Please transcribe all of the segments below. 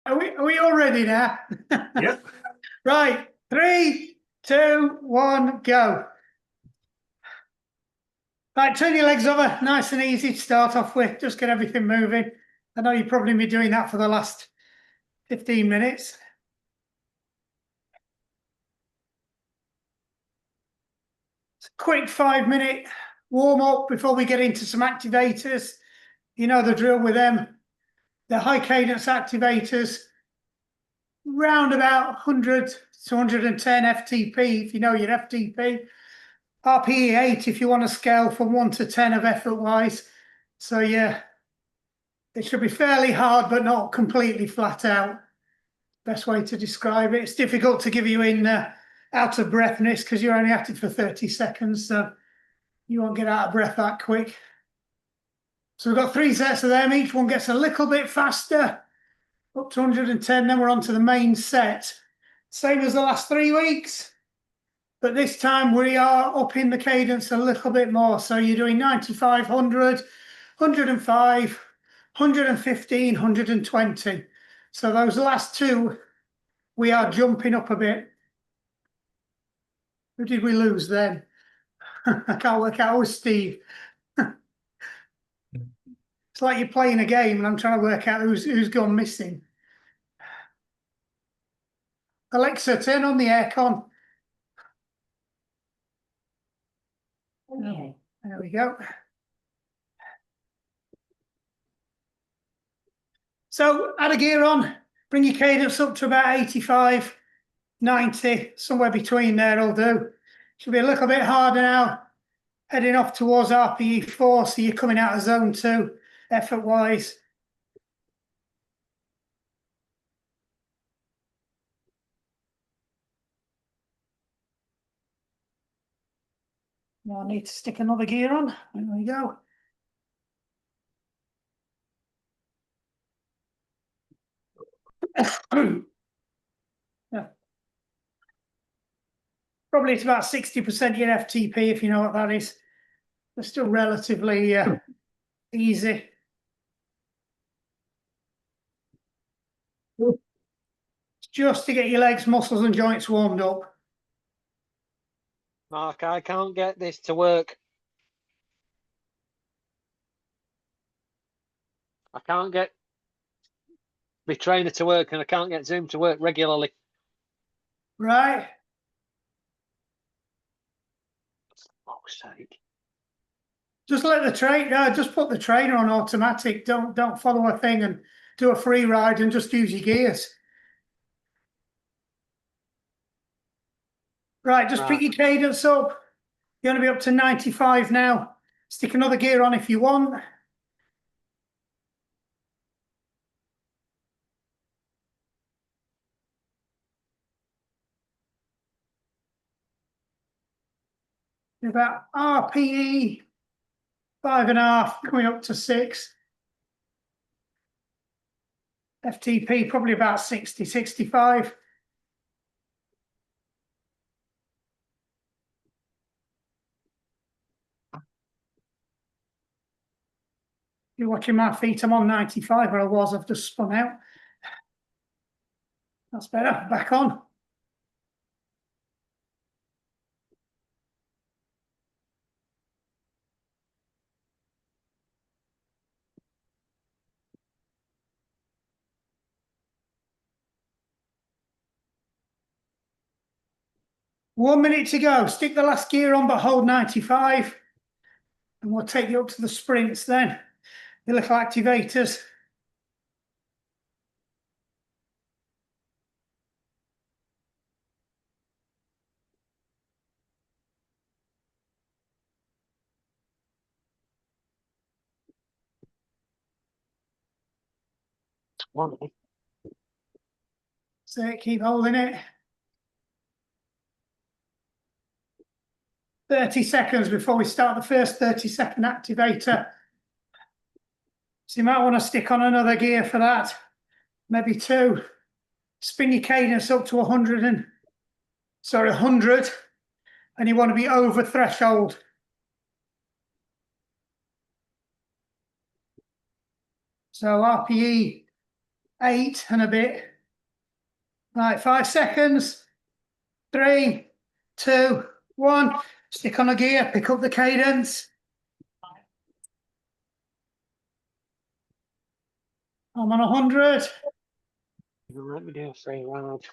Are we all ready now? Yep. Right. 3, 2, 1, go. Right, turn your legs over, nice and easy to start off with. Just get everything moving. I know you've probably been doing that for the last 15 minutes. It's a quick 5-minute warm up before we get into some activators. You know the drill with them. The high cadence activators, round about 100 to 110 FTP, if you know your FTP. RPE 8 if you want to scale from 1 to 10 of effort wise. So yeah, it should be fairly hard, but not completely flat out. Best way to describe it. It's difficult to give you in out of breathness because you're only at it for 30 seconds. So you won't get out of breath that quick. So we've got 3 sets of them. Each one gets a little bit faster, up to 110. Then we're on to the main set. Same as the last 3 weeks. But this time we are upping the cadence a little bit more. So you're doing 95, 100, 105, 115, 120. So those last 2, we are jumping up a bit. Who did we lose then? I can't work out. It was Steve. It's like you're playing a game and I'm trying to work out who's gone missing. Alexa, turn on the aircon. Okay. There we go. So add a gear on, bring your cadence up to about 85, 90, somewhere between there will do. Should be a little bit harder now, heading off towards RPE 4, so you're coming out of zone 2, effort-wise. Now I need to stick another gear on. There we go. Yeah. Probably it's about 60% your FTP, if you know what that is. They're still relatively easy. Just to get your legs, muscles and joints warmed up. Mark, I can't get this to work. I can't get my trainer to work and I can't get Zoom to work regularly. Right. Oh, sake. Just let the trainer, just put the trainer on automatic. Don't follow a thing and do a free ride and just use your gears. Right, just pick your cadence up. You're going to be up to 95 now. Stick another gear on if you want. About RPE 5.5, coming up to 6. FTP probably about 60, 65. You're watching my feet, I'm on 95 where I was, I've just spun out. That's better, back on. One minute to go. Stick the last gear on, but hold 95. And we'll take you up to the sprints then. The little activators. So keep holding it. 30 seconds before we start the first 30-second activator. So you might want to stick on another gear for that. Maybe 2. Spin your cadence up to 100 and you want to be over threshold. So RPE 8 and a bit. Right, 5 seconds. 3, 2, 1. Stick on a gear, pick up the cadence. I'm on 100. Let me do a free round.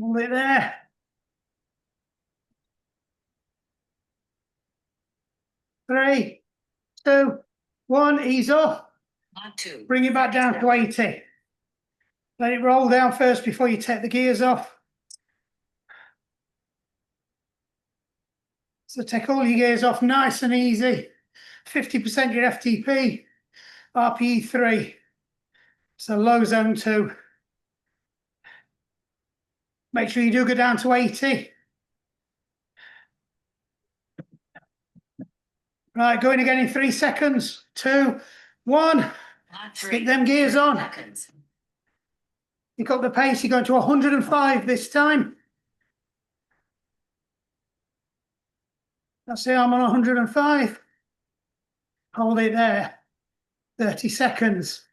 Hold it there. 3, 2, 1. Ease off. Bring it back down to 80. Let it roll down first before you take the gears off. So take all your gears off nice and easy. 50% your FTP, RPE 3. So low zone 2. Make sure you do go down to 80. Right, going again in 3 seconds. 2, 1. Stick them gears on. Pick up the pace. You're going to 105 this time. That's it. I'm on 105. Hold it there. 30 seconds.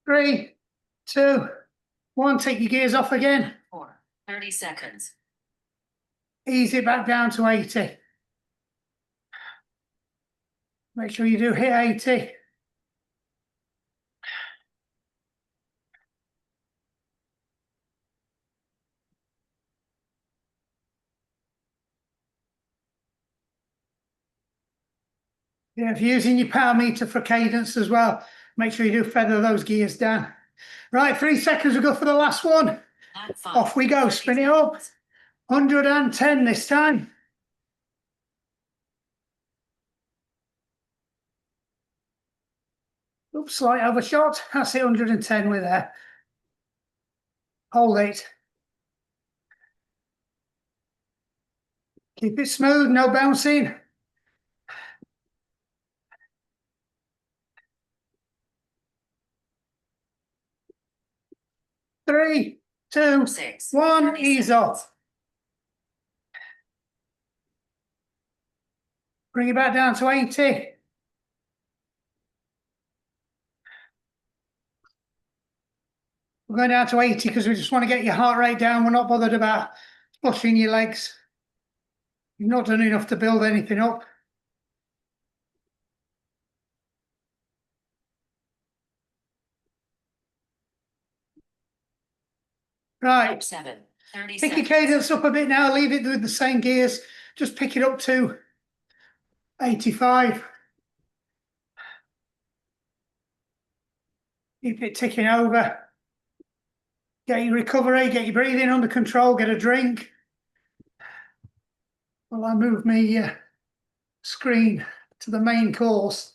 Three, 2, 1. Take your gears off again. 30 seconds. Ease it back down to 80. Make sure you do hit 80. Yeah, if you're using your power meter for cadence as well, make sure you do feather those gears down. Right, 3 seconds, we go for the last one. Off we go, spin it up. 110 this time. Oops, slight overshot. That's it, 110 we're there. Hold it. Keep it smooth, no bouncing. Three, 2, 1, ease off. Bring it back down to 80. We're going down to 80 because we just want to get your heart rate down. We're not bothered about pushing your legs. You've not done enough to build anything up. Right. 7, 30 Pick your seconds. cadence up a bit now. Leave it with the same gears. Just pick it up to 85. Keep it ticking over. Get your recovery, get your breathing under control, get a drink. Well, I move my screen to the main course.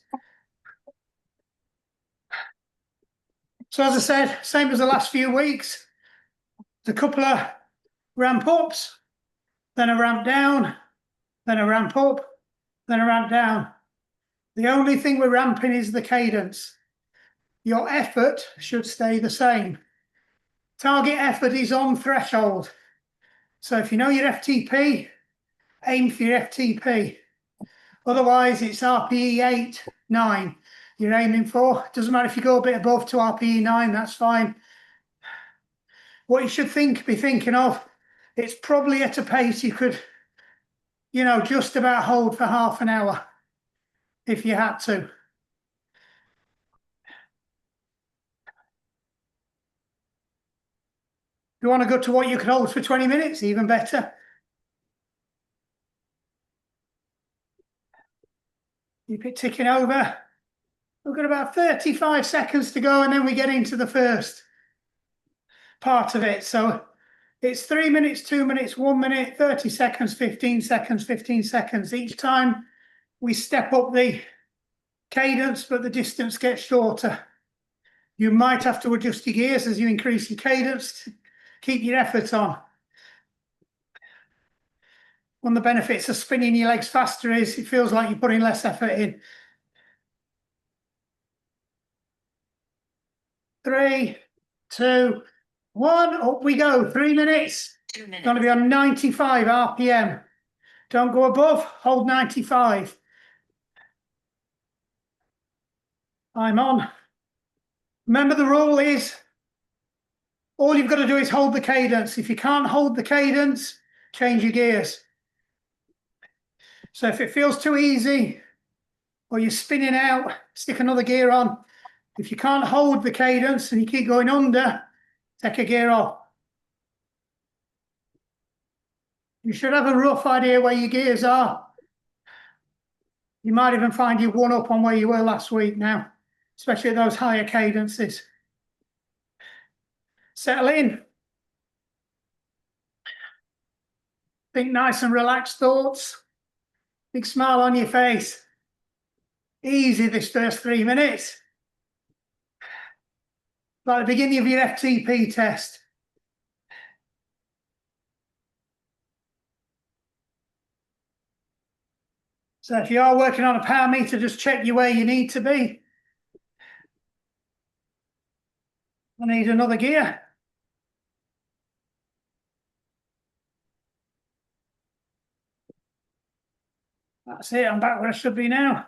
So as I said, same as the last few weeks. There's a couple of ramp ups, then a ramp down, then a ramp up, then a ramp down. The only thing we're ramping is the cadence. Your effort should stay the same. Target effort is on threshold. So if you know your FTP, aim for your FTP. Otherwise, it's RPE 8, 9 you're aiming for. Doesn't matter if you go a bit above to RPE 9, that's fine. What you should be thinking of, it's probably at a pace you could, just about hold for half an hour if you had to. If you want to go to what you could hold for 20 minutes, even better. Keep it ticking over. We've got about 35 seconds to go, and then we get into the first part of it. So it's 3 minutes, 2 minutes, 1 minute, 30 seconds, 15 seconds, 15 seconds. Each time we step up the cadence, but the distance gets shorter. You might have to adjust your gears as you increase your cadence to keep your effort on. One of the benefits of spinning your legs faster is it feels like you're putting less effort in. 3, 2, 1, up we go. 3 minutes. 2 minutes. Going to be on 95 RPM. Don't go above, hold 95. I'm on. Remember the rule is, all you've got to do is hold the cadence. If you can't hold the cadence, change your gears. So if it feels too easy, or you're spinning out, stick another gear on. If you can't hold the cadence and you keep going under, take a gear off. You should have a rough idea where your gears are. You might even find you one up on where you were last week now, especially at those higher cadences. Settle in. Think nice and relaxed thoughts. Big smile on your face. Easy this first 3 minutes. Like the beginning of your FTP test. So if you are working on a power meter, just check you where you need to be. I need another gear. That's it, I'm back where I should be now.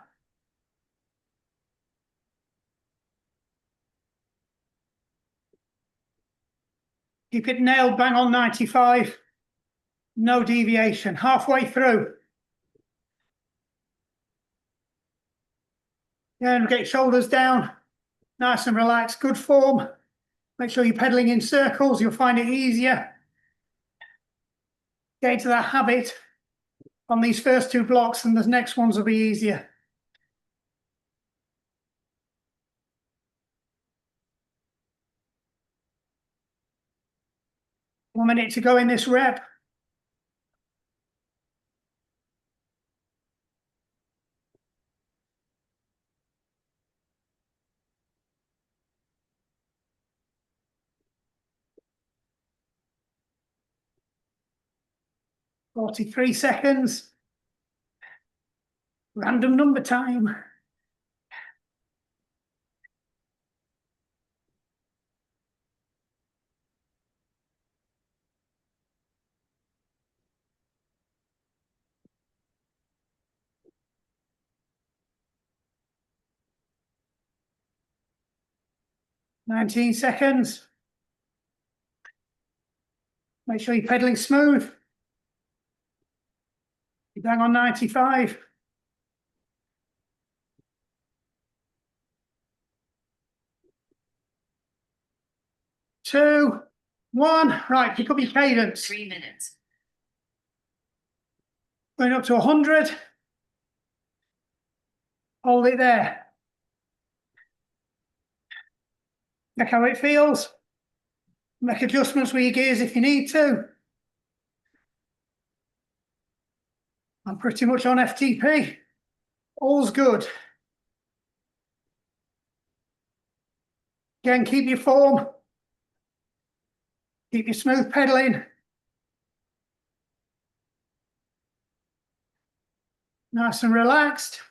Keep it nailed bang on 95. No deviation, halfway through. Then get your shoulders down, nice and relaxed, good form. Make sure you're pedaling in circles, you'll find it easier. Get into that habit on these first 2 blocks, and the next ones will be easier. One minute to go in this rep. .43 seconds. Random number time. .19 seconds. Make sure you're pedaling smooth. You bang on 95. Two, one. Right, pick up your cadence. 3 minutes. Going up to 100. Hold it there. Check how it feels. Make adjustments with your gears if you need to. I'm pretty much on FTP. All's good. Again, keep your form. Keep your smooth pedaling. Nice and relaxed.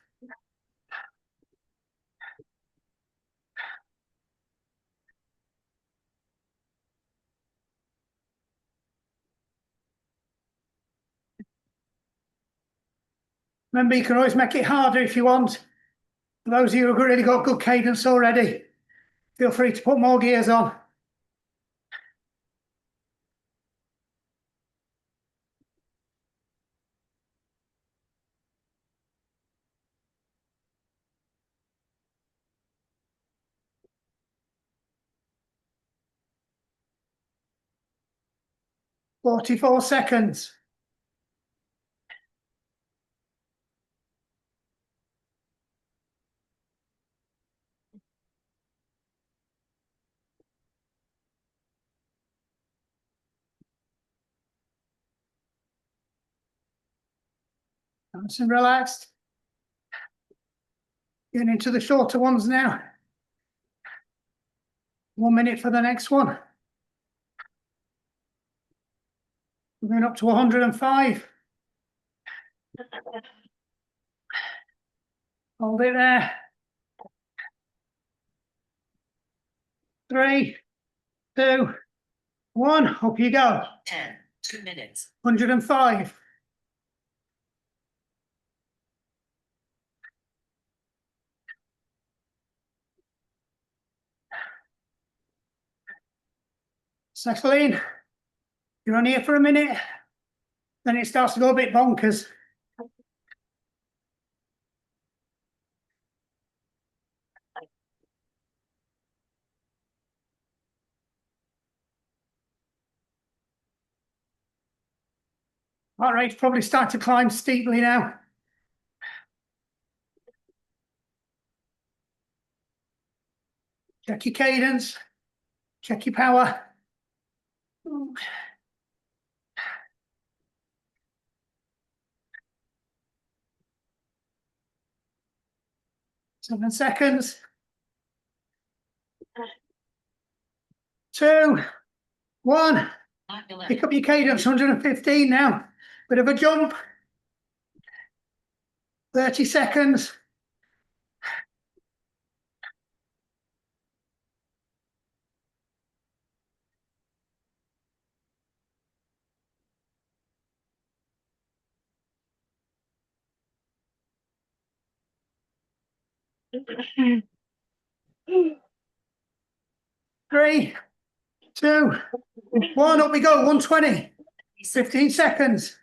Remember, you can always make it harder if you want. For those of you who've already got good cadence already, feel free to put more gears on. .44 seconds. Nice and relaxed. Getting into the shorter ones now. 1 minute for the next one. We're going up to 105. Hold it there. 3, 2, 1. Up you go. 10. 2 minutes. 105. Settle in. You're on here for a minute. Then it starts to go a bit bonkers. Heart rate's probably starting to climb steeply now. Check your cadence. Check your power. 7 seconds. 2, 1. Pick up your cadence. 115 now. Bit of a jump. 30 seconds. 3, 2, 1. Up we go. 120. 15 seconds.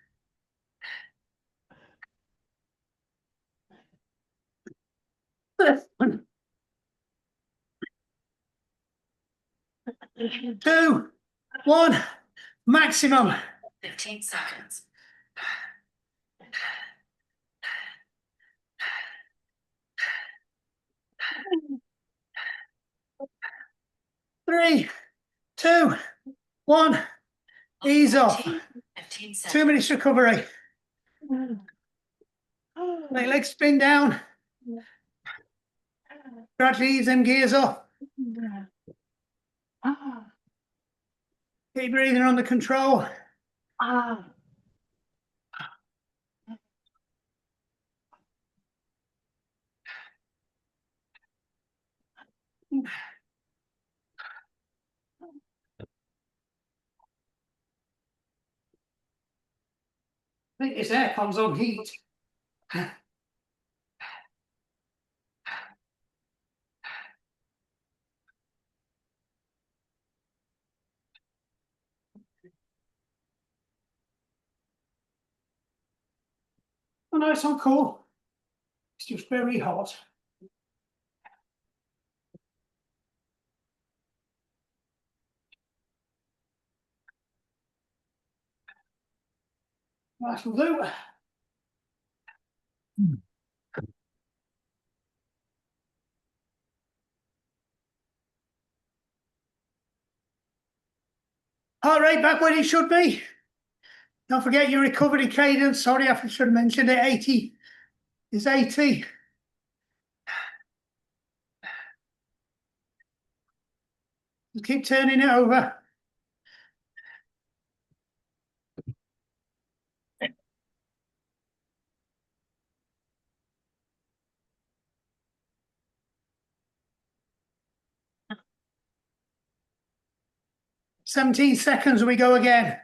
2, 1. Maximum. 15 seconds. 3, 2, 1. Ease off. 15 seconds. 2 minutes recovery. Let legs spin down. Gradually ease them gears off. Keep your breathing under control. I think this aircon's on heat. Oh no, it's not cool. It's just very hot. That'll do. Heart rate back where it should be. Don't forget your recovery cadence. Sorry, I should have mentioned it. 80 is 80. Just keep turning it over. "17 seconds, we go again.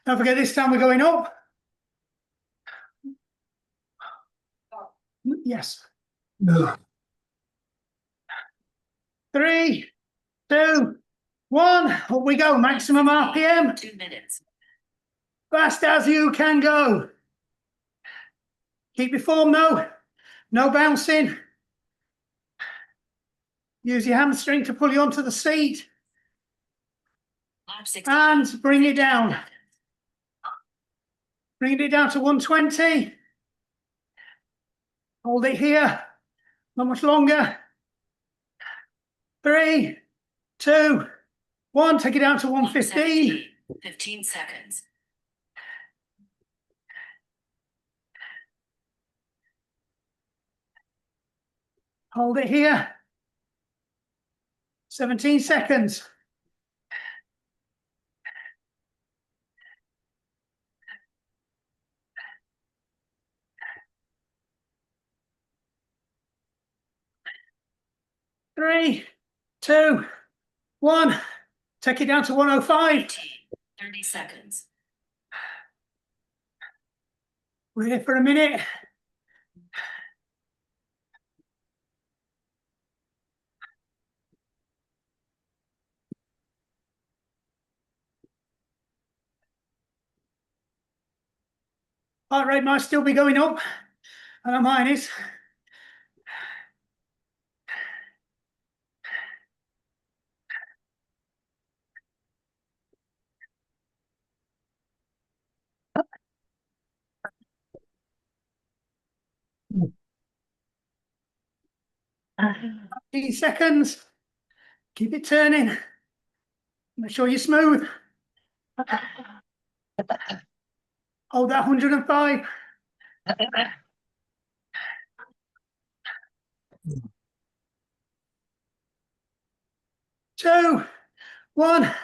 Don't forget this time we're going up. Yes. No. 3, 2, 1. Up we go. Maximum RPM. 2 minutes. Fast as you can go. Keep your form though. No bouncing. Use your hamstring to pull you onto the seat. Lap 60. And bring it down. Bring it down to 120. Hold it here. Not much longer. 3, 2, 1. Take it down to 115. 15 seconds. Hold it here. 17 seconds. 3, 2, 1. Take it down to 105. 30 seconds. We're here for a minute. Heart rate might still be going up. I know mine is. Fifteen seconds. Keep it turning. Make sure you're smooth. Hold that 105. 2, 1.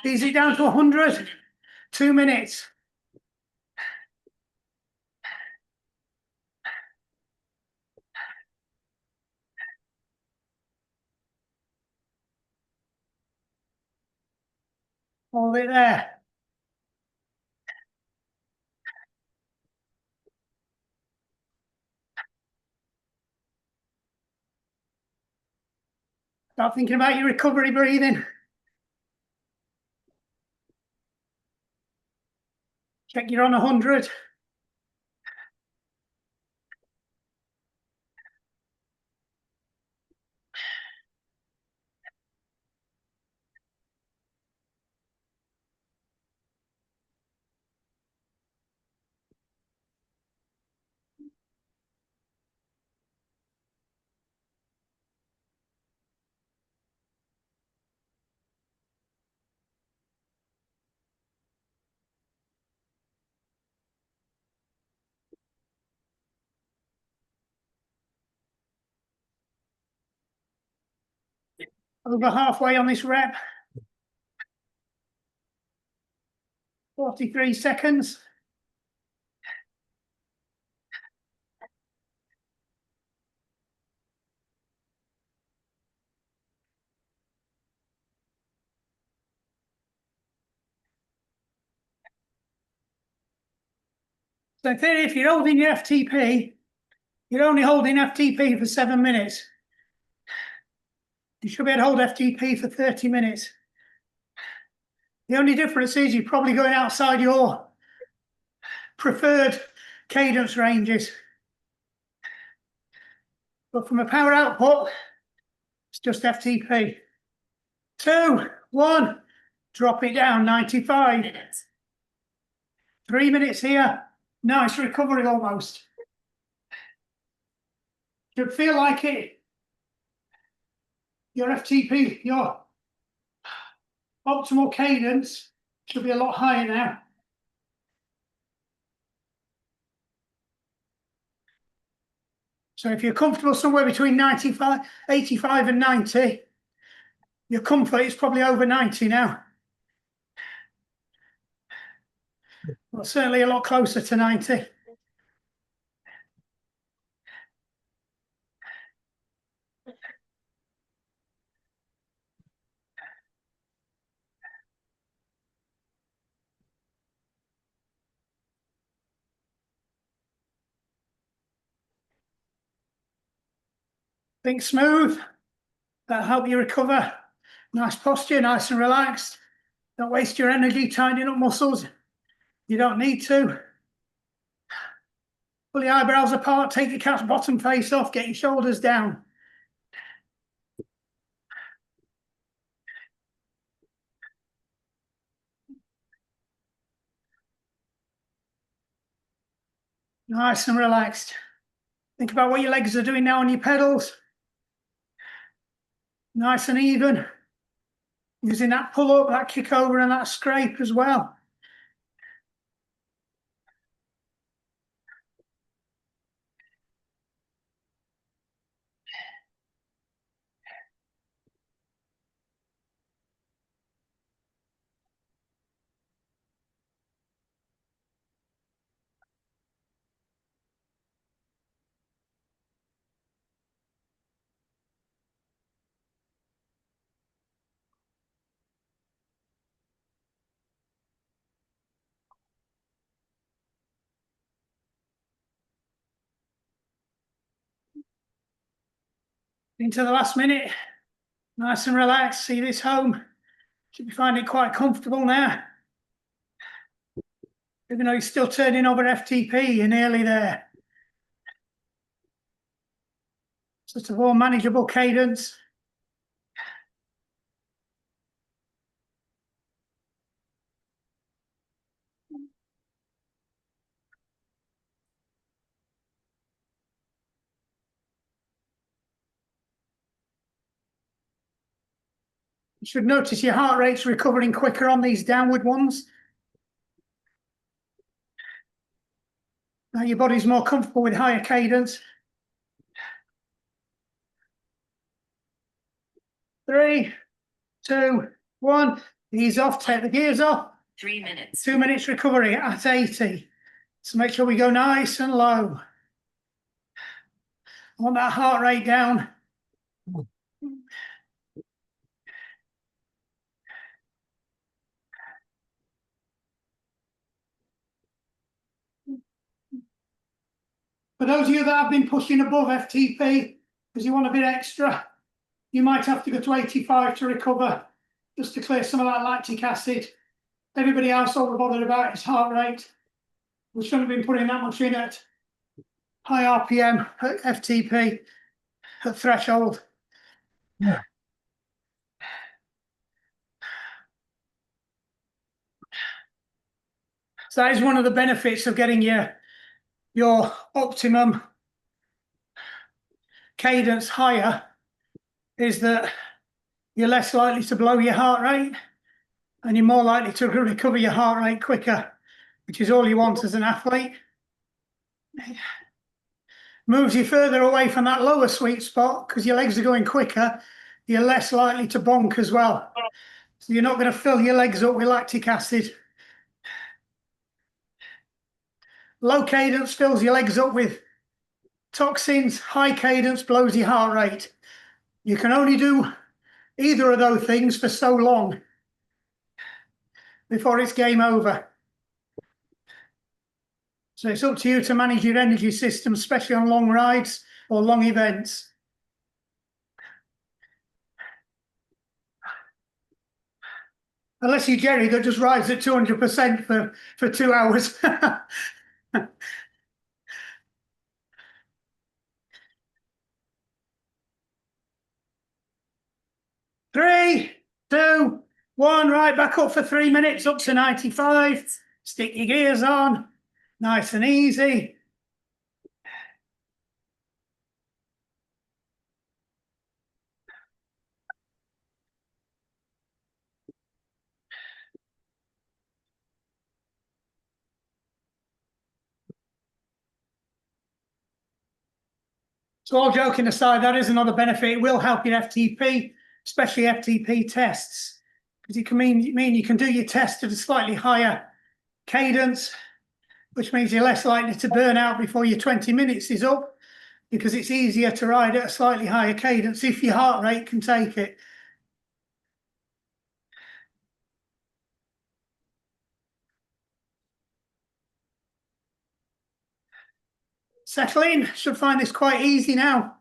Ease it down to 100. 2 minutes. Hold it there. Start thinking about your recovery breathing. Check you're on 100. Over halfway on this rep. 43 seconds. So in theory, if you're holding your FTP, you're only holding FTP for 7 minutes. You should be able to hold FTP for 30 minutes. The only difference is you're probably going outside your preferred cadence ranges. But from a power output, it's just FTP. 2, 1, drop it down, 95. Minutes. 3 minutes here. Nice recovery almost. Should feel like it. Your FTP, your optimal cadence should be a lot higher now. So if you're comfortable somewhere between 85 and 90, your comfort is probably over 90 now. Well, certainly a lot closer to 90. Think smooth. That'll help you recover. Nice posture, nice and relaxed. Don't waste your energy tightening up muscles. You don't need to. Pull your eyebrows apart, take your cat's bottom face off, get your shoulders down. Nice and relaxed. Think about what your legs are doing now on your pedals. Nice and even. Using that pull up, that kick over, and that scrape as well. Into the last minute. Nice and relaxed. See this home. Should be finding it quite comfortable now. Even though you're still turning over FTP, you're nearly there. Sort of more manageable cadence. You should notice your heart rate's recovering quicker on these downward ones. Now your body's more comfortable with higher cadence. 3, 2, 1. Ease off, take the gears off. 3 minutes. 2 minutes recovery at 80. So make sure we go nice and low. I want that heart rate down. For those of you that have been pushing above FTP, because you want a bit extra, you might have to go to 85 to recover, just to clear some of that lactic acid. Everybody else all we're bothered about is heart rate. We shouldn't have been putting that much in at high RPM at FTP at threshold. Yeah. So that is one of the benefits of getting your optimum cadence higher, is that you're less likely to blow your heart rate and you're more likely to recover your heart rate quicker, which is all you want as an athlete. Moves you further away from that lower sweet spot because your legs are going quicker. You're less likely to bonk as well. So you're not going to fill your legs up with lactic acid. Low cadence fills your legs up with toxins. High cadence blows your heart rate. You can only do either of those things for so long before it's game over. So it's up to you to manage your energy system, especially on long rides or long events. Unless you're Jerry that just rides at 200% for 2 hours. 3, 2, 1. Right, back up for 3 minutes, up to 95. Stick your gears on, nice and easy. So all joking aside, that is another benefit. It will help your FTP, especially FTP tests, because it can mean you can do your test at a slightly higher cadence, which means you're less likely to burn out before your 20 minutes is up, because it's easier to ride at a slightly higher cadence if your heart rate can take it. Settle in, should find this quite easy now.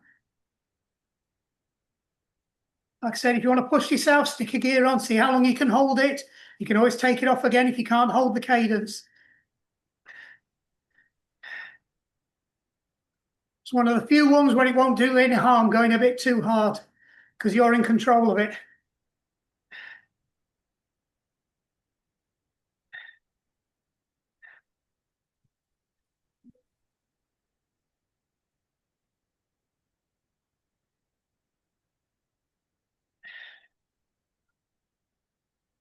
Like I said, if you want to push yourself, stick a gear on, see how long you can hold it. You can always take it off again if you can't hold the cadence. It's one of the few ones where it won't do any harm going a bit too hard, because you're in control of it.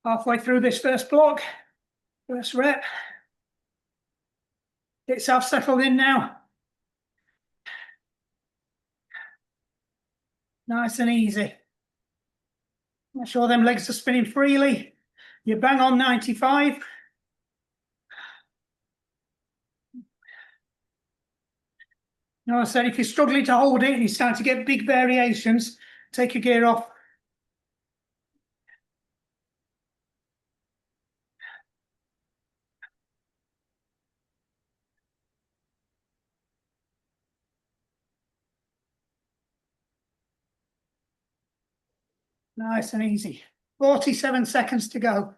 Halfway through this first block, first rep. Get yourself settled in now. Nice and easy. Make sure them legs are spinning freely. You bang on 95. Now I said, if you're struggling to hold it and you start to get big variations, take your gear off. Nice and easy. 47 seconds to go.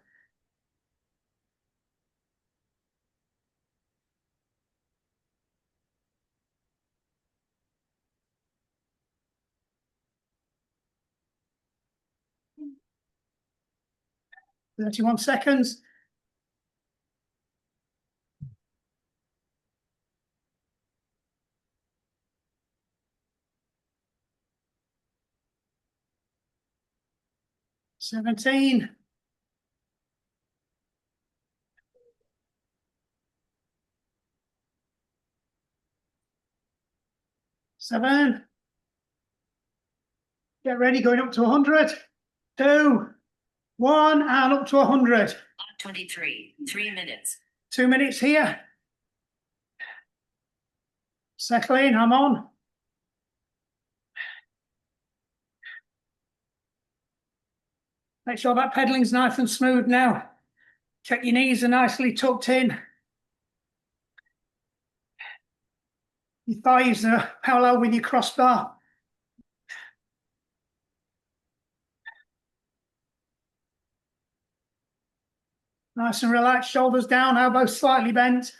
Thirty-one seconds. $17. $7. Get ready, going up to 100. 2, 1, and up to 100. 23, 3 minutes. 2 minutes here. Settle in, I'm on. Make sure that pedaling's nice and smooth now. Check your knees are nicely tucked in. Your thighs are parallel with your crossbar. Nice and relaxed, shoulders down, elbows slightly bent.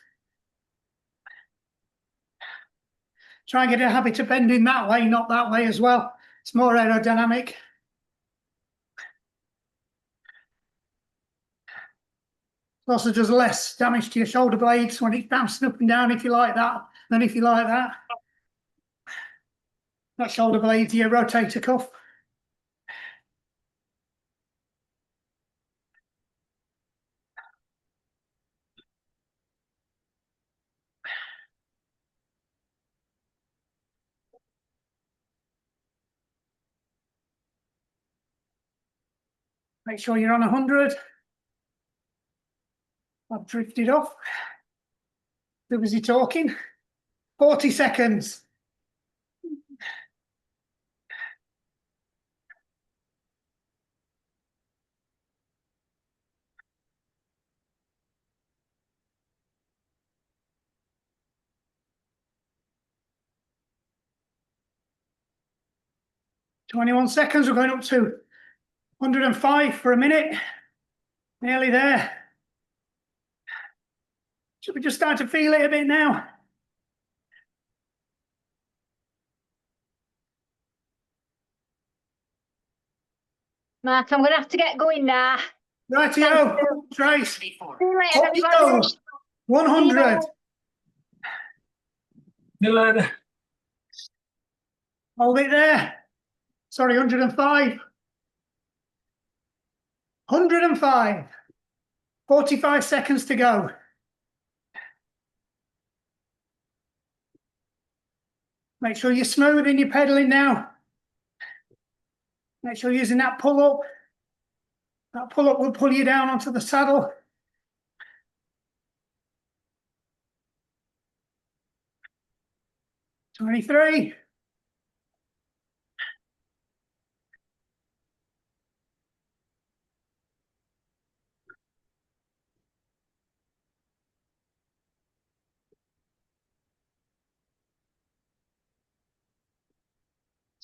Try and get a habit of bending that way, not that way as well. It's more aerodynamic. It also does less damage to your shoulder blades when it's bouncing up and down if you like that, than if you like that. That shoulder blade, your rotator cuff. Make sure you're on 100. I've drifted off. Too busy talking. 40 seconds. $21 seconds. We're going up to 105 for a minute. Nearly there. Should we just start to feel it a bit now? Mark, I'm going to have to get going now. Rightio, Trace. 24. See you later, Up you go. everybody. 100. See you later. Hold it there. Sorry, 105. 105. 45 seconds to go. Make sure you're smooth in your pedaling now. Make sure you're using that pull up. That pull up will pull you down onto the saddle. $23.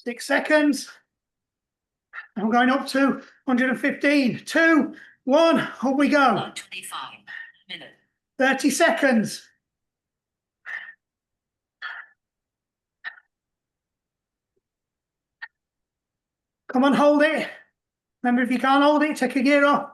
Six seconds. I'm going up to 115. 2, 1, up we go. 125 minute. 30 seconds. Come on, hold it. Remember, if you can't hold it, take a gear off.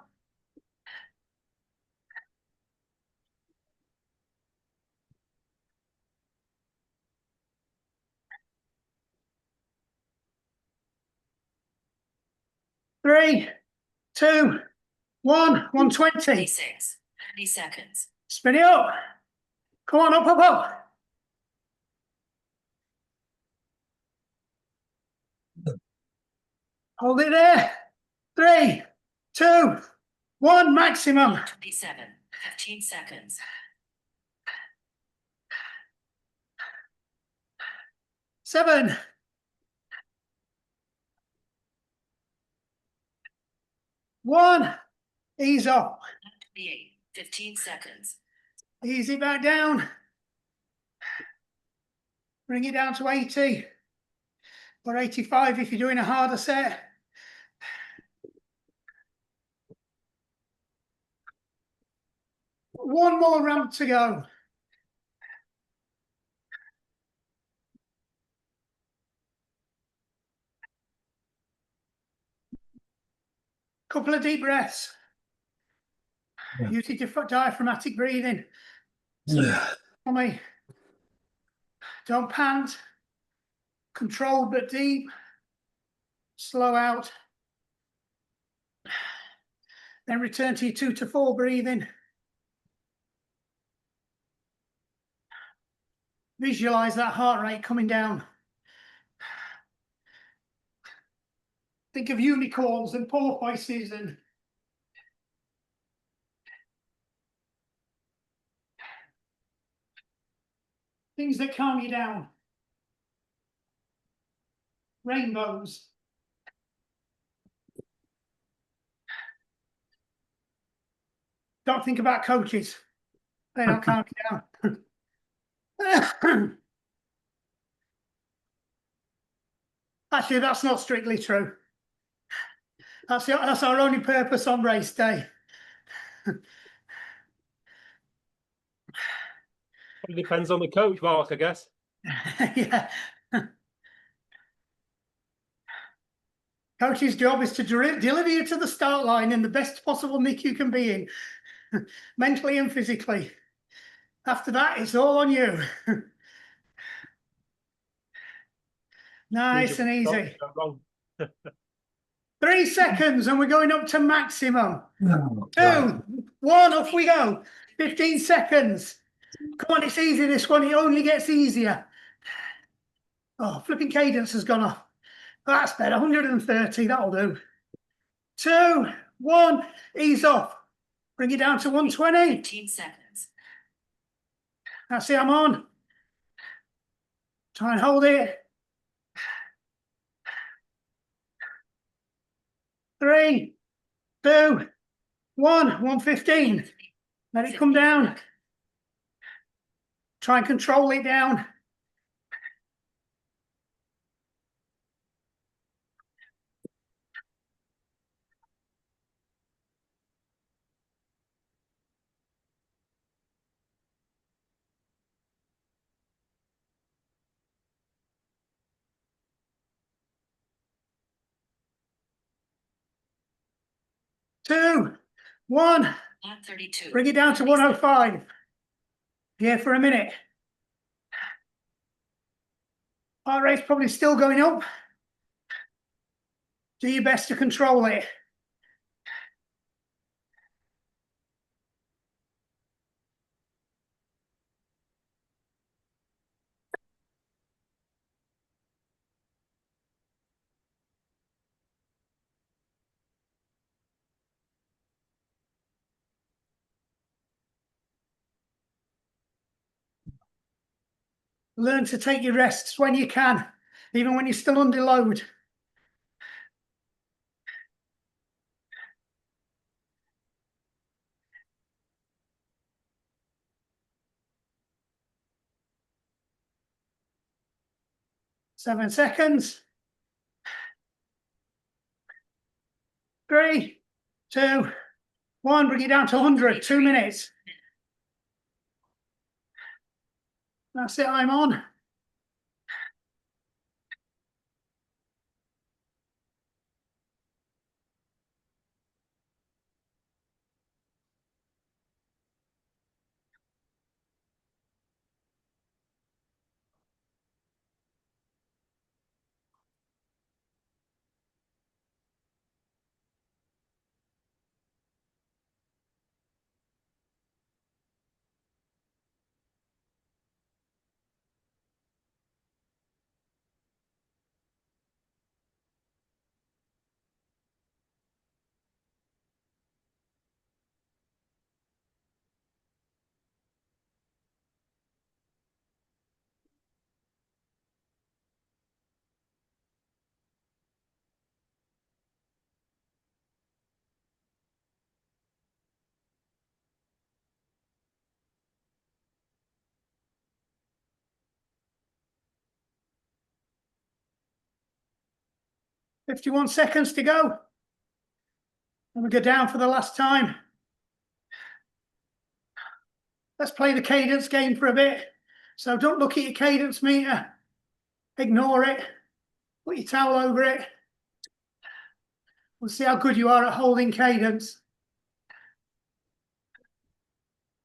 Three, 2, 1, 120. 26, 30 seconds. Spin it up. Come on, up, up, up. Hold it there. 3, 2, 1, maximum. 27, 15 seconds. 7, 1, ease off. 28, 15 seconds. Ease it back down. Bring it down to 80 or 85 if you're doing a harder set. One more ramp to go. Couple of deep breaths. Use your diaphragmatic breathing. Tummy. Don't pant. Controlled but deep. Slow out. Then return to your 2 to 4 breathing. Visualize that heart rate coming down. Think of unicorns and porpoises and things that calm you down. Rainbows. Don't think about coaches. They don't calm you down. Actually, that's not strictly true. That's our only purpose on race day. It depends on the coach, Mark, I guess. Yeah. Coach's job is to deliver you to the start line in the best possible nick you can be in, mentally and physically. After that, it's all on you. Nice and easy. 3 seconds and we're going up to maximum. 2, 1, off we go. 15 seconds. Come on, it's easy, this one. It only gets easier. Oh, flipping cadence has gone off. That's better. 130, that'll do. 2, 1, ease off. Bring it down to 120. 15 seconds. That's it, I'm on. Try and hold it. 3, 2, 1, 115. Let it come down. Try and control it down. Two, 1. 132. Bring it down to 105. Here for a minute. Heart rate's probably still going up. Do your best to control it. Learn to take your rests when you can, even when you're still under load. Seven seconds. 3, 2, 1. Bring it down to 100. 2 minutes. That's it, I'm on. "51 seconds to go. And we go down for the last time. let's play the cadence game for a bit. So don't look at your cadence meter. Ignore it. Put your towel over it. We'll see how good you are at holding cadence.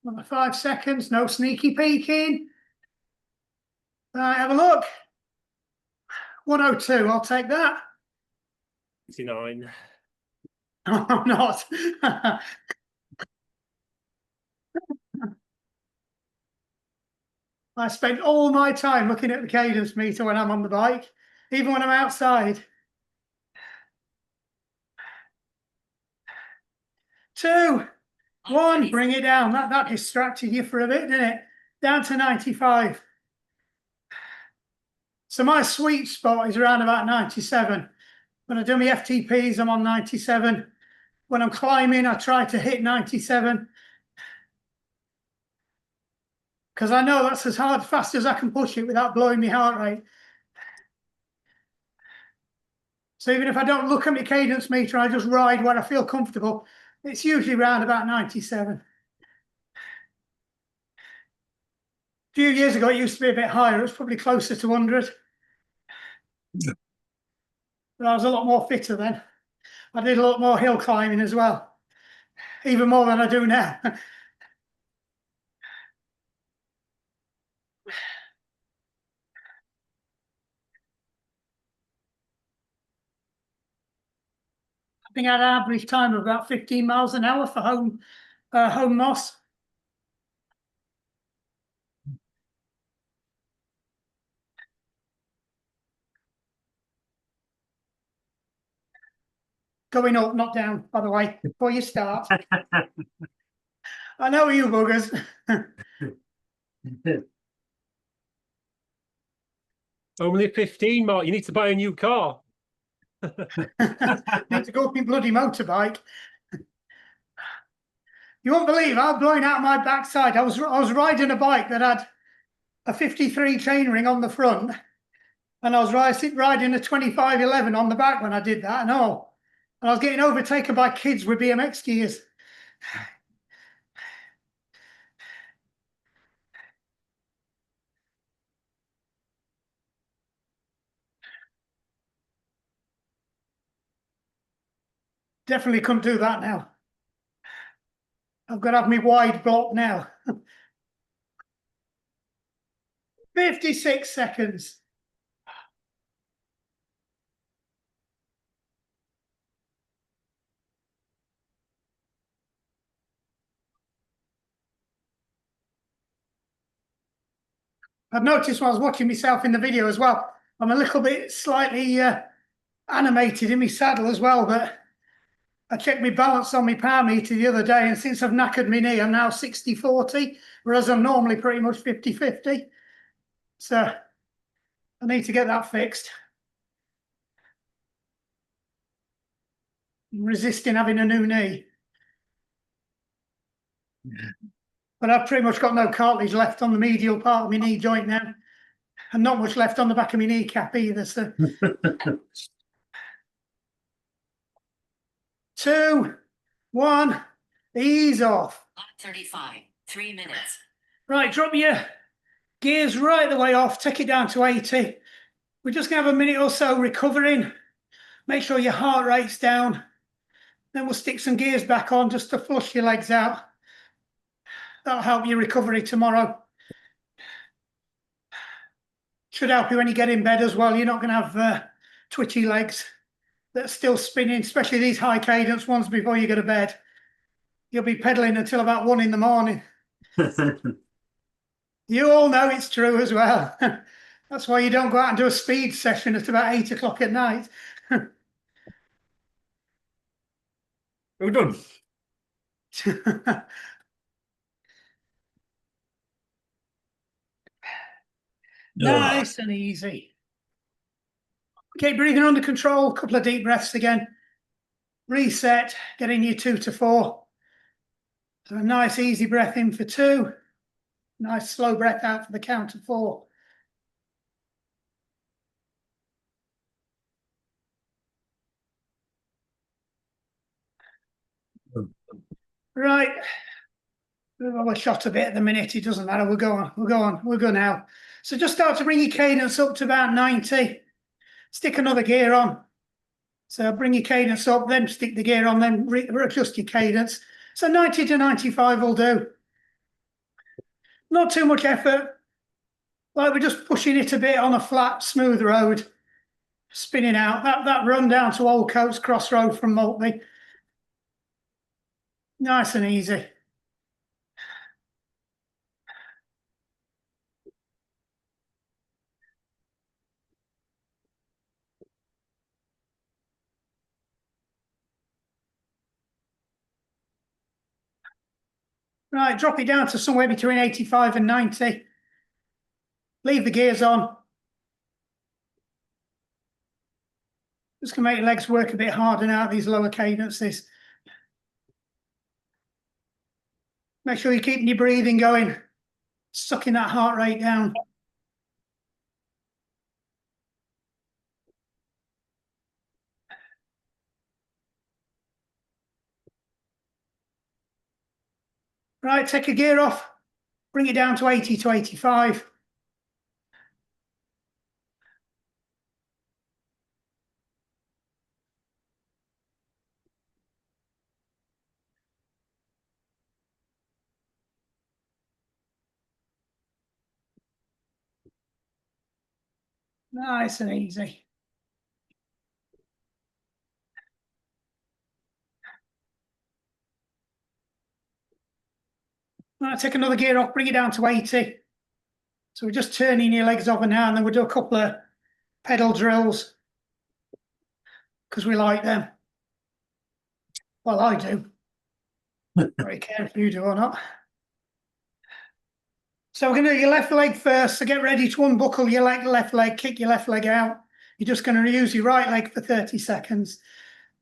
Another 5 seconds. No sneaky peeking. Right, have a look. 102. I'll take that. 89. No, I'm not. I spend all my time looking at the cadence meter when I'm on the bike, even when I'm outside. 2, 1, bring it down. That distracted you for a bit, didn't it? Down to 95. So my sweet spot is around about 97. When I do my FTPs, I'm on 97. When I'm climbing, I try to hit 97. Because I know that's as fast as I can push it without blowing my heart rate. So even if I don't look at my cadence meter, I just ride where I feel comfortable. It's usually around about 97. A few years ago, it used to be a bit higher. It was probably closer to 100. But I was a lot more fitter then. I did a lot more hill climbing as well, even more than I do now. I think I had an average time of about 15 miles an hour for home moss. Going up, not down, by the way, before you start. I know you buggers. Only 15, Mark. You need to buy a new car. Need to go up my bloody motorbike. You won't believe I was blowing out my backside. I was riding a bike that had a 53 chainring on the front, and I was riding a 2511 on the back when I did that, and all. And I was getting overtaken by kids with BMX gears. Definitely couldn't do that now. I've got to have my wide block now. 56 seconds. I've noticed when I was watching myself in the video as well, I'm a little bit slightly animated in my saddle as well, but I checked my balance on my power meter the other day, and since I've knackered my knee, I'm now 60-40, whereas I'm normally pretty much 50-50. So I need to get that fixed. I'm resisting having a new knee. But I've pretty much got no cartilage left on the medial part of my knee joint now, and not much left on the back of my kneecap either. So 2, 1, ease off. 35, 3 minutes. Right, drop your gears right the way off, take it down to 80. We're just going to have a minute or so recovering. Make sure your heart rate's down. Then we'll stick some gears back on just to flush your legs out. That'll help your recovery tomorrow. Should help you when you get in bed as well. You're not going to have twitchy legs that are still spinning, especially these high cadence ones before you go to bed. You'll be pedaling until about 1 in the morning. You all know it's true as well. That's why you don't go out and do a speed session at about 8 o'clock at night. We're done. Nice and easy. Okay, breathing under control, a couple of deep breaths again. Reset, getting you 2 to 4. So a nice easy breath in for 2. Nice slow breath out for the count of 4. Right. We're shot a bit at the minute. It doesn't matter. We'll go on. We'll go on. We'll go now. So just start to bring your cadence up to about 90. Stick another gear on. So bring your cadence up, then stick the gear on, then adjust your cadence. So 90 to 95 will do. Not too much effort. Like we're just pushing it a bit on a flat, smooth road. Spinning out. That run down to Old Coates Crossroad from Maltby. Nice and easy. Right, drop it down to somewhere between 85 and 90. Leave the gears on. Just gonna make your legs work a bit harder now at these lower cadences. Make sure you're keeping your breathing going, sucking that heart rate down. Right, take a gear off, bring it down to 80 to 85. Nice and easy. Right, take another gear off, bring it down to 80. So we're just turning your legs over now, and then we'll do a couple of pedal drills because we like them. Well, I do. Very care if you do or not. So we're going to do your left leg first. So get ready to unbuckle your left leg, kick your left leg out. You're just going to use your right leg for 30 seconds.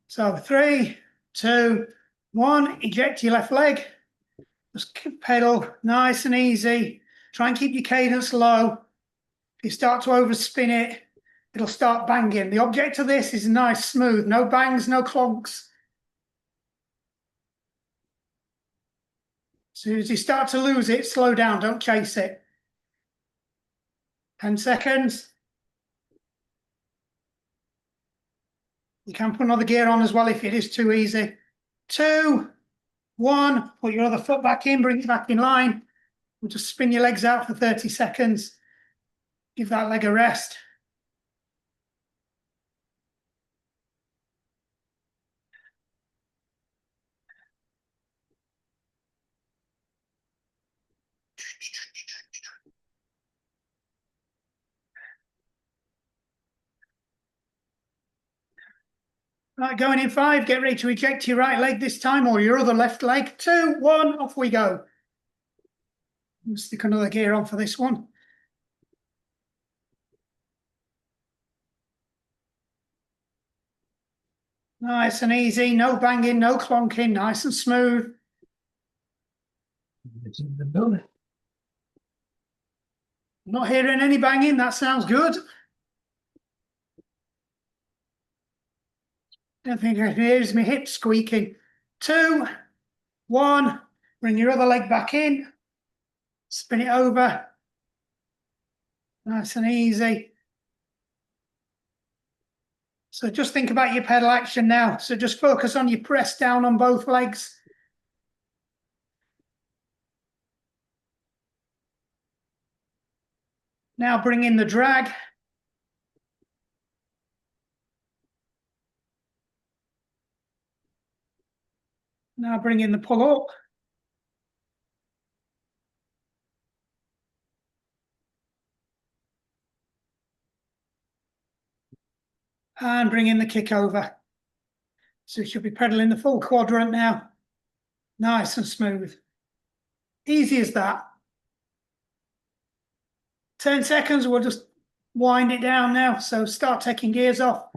So 3, 2, 1, eject your left leg. Just pedal, nice and easy. Try and keep your cadence low. If you start to overspin it, it'll start banging. The object of this is nice, smooth, no bangs, no clogs. As soon as you start to lose it, slow down, don't chase it. 10 seconds. You can put another gear on as well if it is too easy. 2, 1, put your other foot back in, bring it back in line. We'll just spin your legs out for 30 seconds. Give that leg a rest. Right, going in 5, get ready to eject your right leg this time, or your other left leg. 2, 1, off we go. We'll stick another gear on for this one. Nice and easy, no banging, no clonking, nice and smooth. Not hearing any banging, that sounds good. Don't think I can hear my hips squeaking. 2, 1, bring your other leg back in. Spin it over. Nice and easy. So just think about your pedal action now. So just focus on your press down on both legs. Now bring in the drag. Now bring in the pull up. And bring in the kick over. So you should be pedaling the full quadrant now. Nice and smooth. Easy as that. 10 seconds, we'll just wind it down now. So start taking gears off.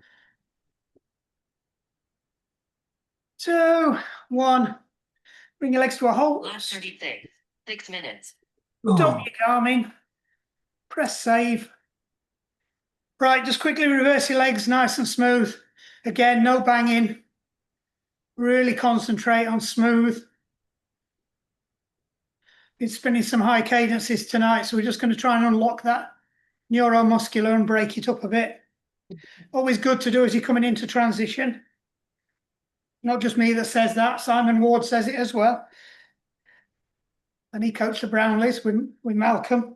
2, 1. Bring your legs to a halt. Last 6 minutes. Stop your Garmin. Press save. Right, just quickly reverse your legs, nice and smooth. Again, no banging. Really concentrate on smooth. been spinning some high cadences tonight, so we're just going to try and unlock that neuromuscular and break it up a bit. Always good to do as you're coming into transition. Not just me that says that, Simon Ward says it as well. And he coached the Brownleys with Malcolm.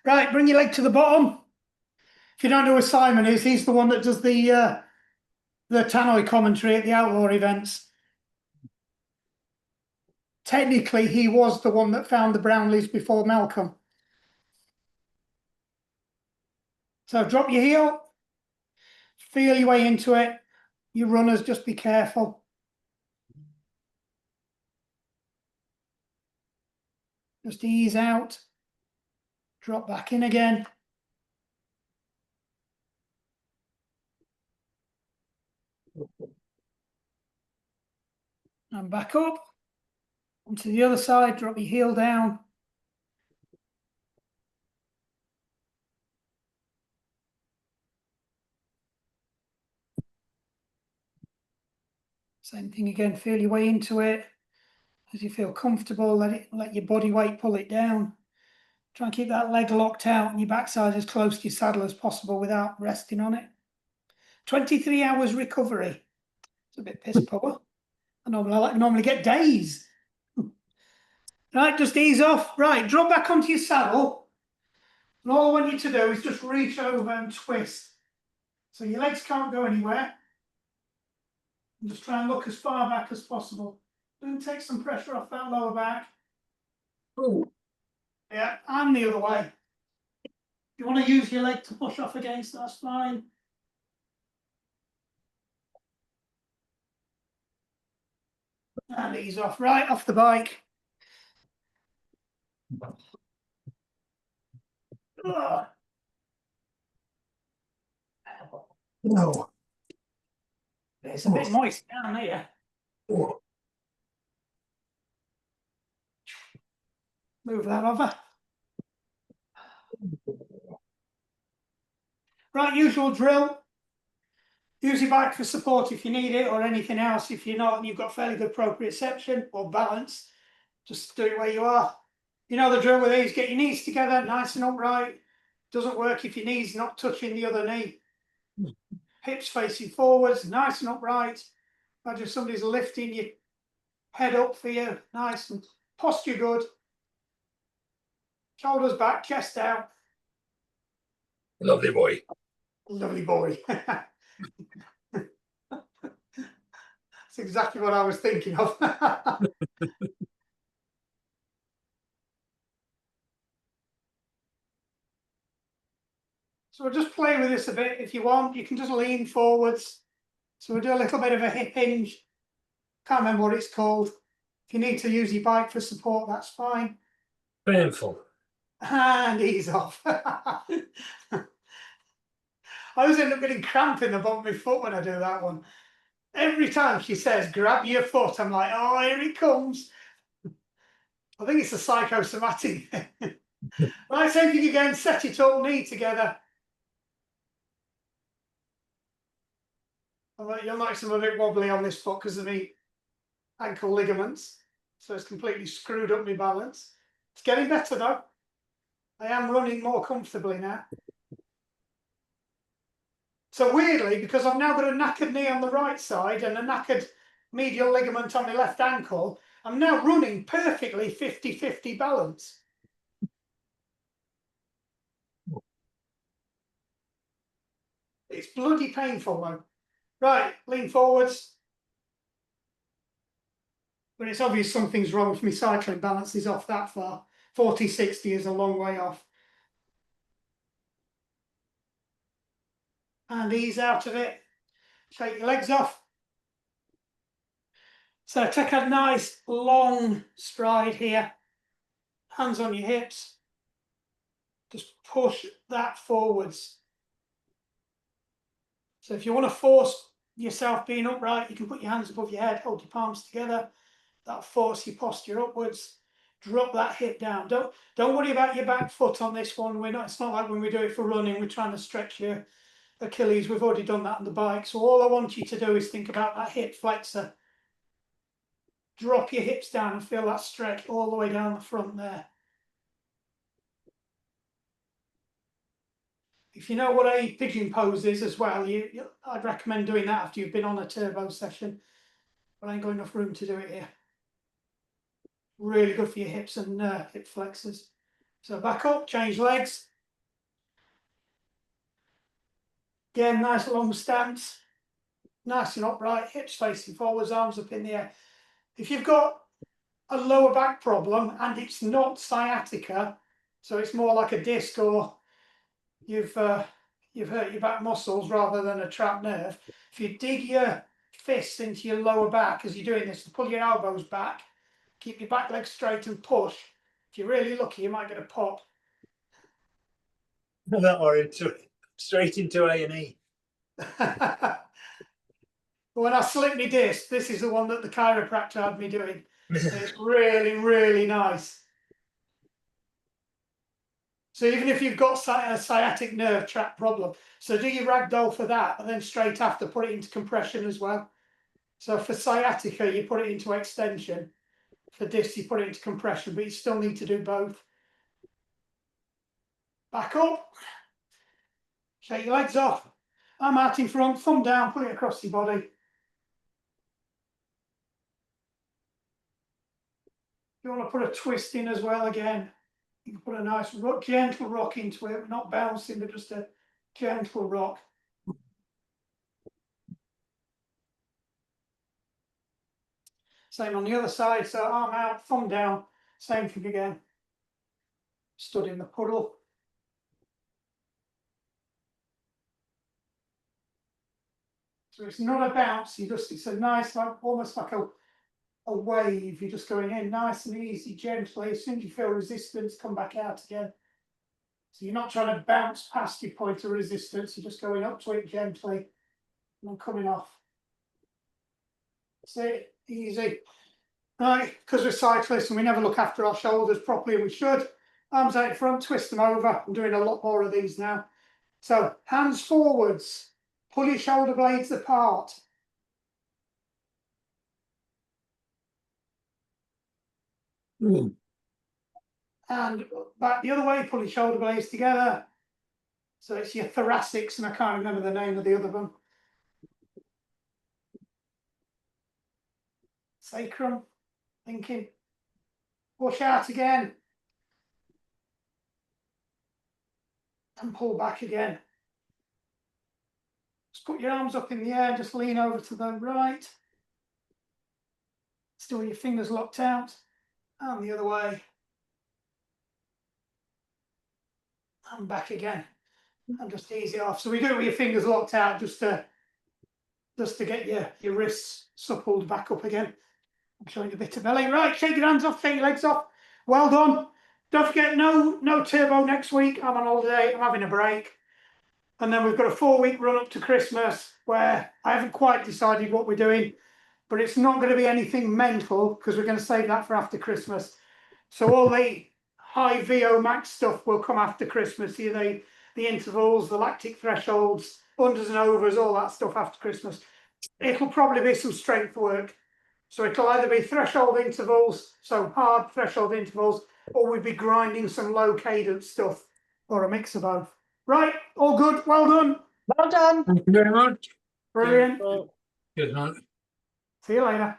Right, bring your leg to the bottom. If you don't know who Simon is, he's the one that does the tannoy commentary at the outlaw events. Technically, he was the one that found the Brownleys before Malcolm. So drop your heel, feel your way into it. You runners, just be careful. Just ease out, drop back in again. And back up. Onto the other side, drop your heel down. Same thing again, feel your way into it. As you feel comfortable, let your body weight pull it down. Try and keep that leg locked out and your backside as close to your saddle as possible without resting on it. 23 hours recovery. It's a bit piss poor. I normally get days. Right, just ease off. Right, drop back onto your saddle. And all I want you to do is just reach over and twist. So your legs can't go anywhere. And just try and look as far back as possible. Then take some pressure off that lower back. Oh, Yeah, and the other way. If you want to use your leg to push off against, that's fine. And ease off, right off the bike. Ugh. no. It's a bit moist down here. Oh. Move that over. Right, usual drill. Use your bike for support if you need it, or anything else. If you're not and you've got fairly good proprioception or balance, just do it where you are. You know the drill with these, get your knees together, nice and upright. Doesn't work if your knee's not touching the other knee. Hips facing forwards, nice and upright. Imagine somebody's lifting your head up for you, nice and posture good. Shoulders back, chest out. Lovely boy. Lovely boy. That's exactly what I was thinking of. So we'll just play with this a bit. If you want, you can just lean forwards. So we'll do a little bit of a hip hinge. Can't remember what it's called. If you need to use your bike for support, that's fine. Painful. And ease off. I always end up getting cramp in the bottom of my foot when I do that one. Every time she says, grab your foot, I'm like, oh, here it comes. I think it's a psychosomatic thing. Right, same thing again, set it up, knee together. You'll notice I'm a bit wobbly on this foot because of the ankle ligaments. So it's completely screwed up my balance. It's getting better though. I am running more comfortably now. So weirdly, because I've now got a knackered knee on the right side and a knackered medial ligament on my left ankle, I'm now running perfectly 50-50 balance. It's bloody painful though. Right, lean forwards. But it's obvious something's wrong with my cycling balance is off that far. 40-60 is a long way off. And ease out of it. Take your legs off. So take a nice long stride here. Hands on your hips. Just push that forwards. So if you want to force yourself being upright, you can put your hands above your head, hold your palms together. That'll force your posture upwards. Drop that hip down. Don't worry about your back foot on this one. It's not like when we do it for running, we're trying to stretch your Achilles. We've already done that on the bike. So all I want you to do is think about that hip flexor. drop your hips down and feel that stretch all the way down the front there. If you know what a pigeon pose is as well, I'd recommend doing that after you've been on a turbo session. But I ain't got enough room to do it here. Really good for your hips and hip flexors. So back up, change legs. Again, nice long stance. Nice and upright, hips facing forwards, arms up in the air. If you've got a lower back problem and it's not sciatica, so it's more like a disc or you've hurt your back muscles rather than a trapped nerve. If you dig your fists into your lower back as you're doing this, pull your elbows back, keep your back leg straight and push. If you're really lucky, you might get a pop. That or straight into A&E. When I slip my disc, this is the one that the chiropractor had me doing. It's really, really nice. So even if you've got a sciatic nerve trap problem, so do your ragdoll for that, and then straight after put it into compression as well. So for sciatica, you put it into extension. For disc, you put it into compression, but you still need to do both. Back up. Shake your legs off. Arm out in front, thumb down, put it across your body. You want to put a twist in as well again. You can put a nice gentle rock into it, not bouncing, but just a gentle rock. Same on the other side, so arm out, thumb down, same thing again. Stood in the puddle. So it's not a bounce, it's a nice, like almost like a wave. You're just going in nice and easy, gently. As soon as you feel resistance, come back out again. So you're not trying to bounce past your point of resistance, you're just going up to it gently and then coming off. That's it, easy. Right, because we're cyclists and we never look after our shoulders properly, and we should. Arms out in front, twist them over. I'm doing a lot more of these now. So hands forwards, pull your shoulder blades apart. And back the other way, pull your shoulder blades together. So it's your thoracics, and I can't remember the name of the other one. Sacrum, thinking. Push out again. And pull back again. Just put your arms up in the air, just lean over to the right. Still your fingers locked out. And the other way. And back again. And just ease it off. So we do it with your fingers locked out just to get your wrists suppled back up again. I'm showing a bit of belly. Right, shake your hands off, shake your legs off. Well done. Don't forget, no turbo next week. I'm on holiday, I'm having a break. And then we've got a 4-week run up to Christmas where I haven't quite decided what we're doing, but it's not going to be anything mental because we're going to save that for after Christmas. So all the high VO max stuff will come after Christmas. The intervals, the lactic thresholds, unders and overs, all that stuff after Christmas. It'll probably be some strength work. So it'll either be threshold intervals, so hard threshold intervals, or we'd be grinding some low cadence stuff, or a mix of both. Right, all good, well done. Well done. Thank you very much. Brilliant. Good night. See you later.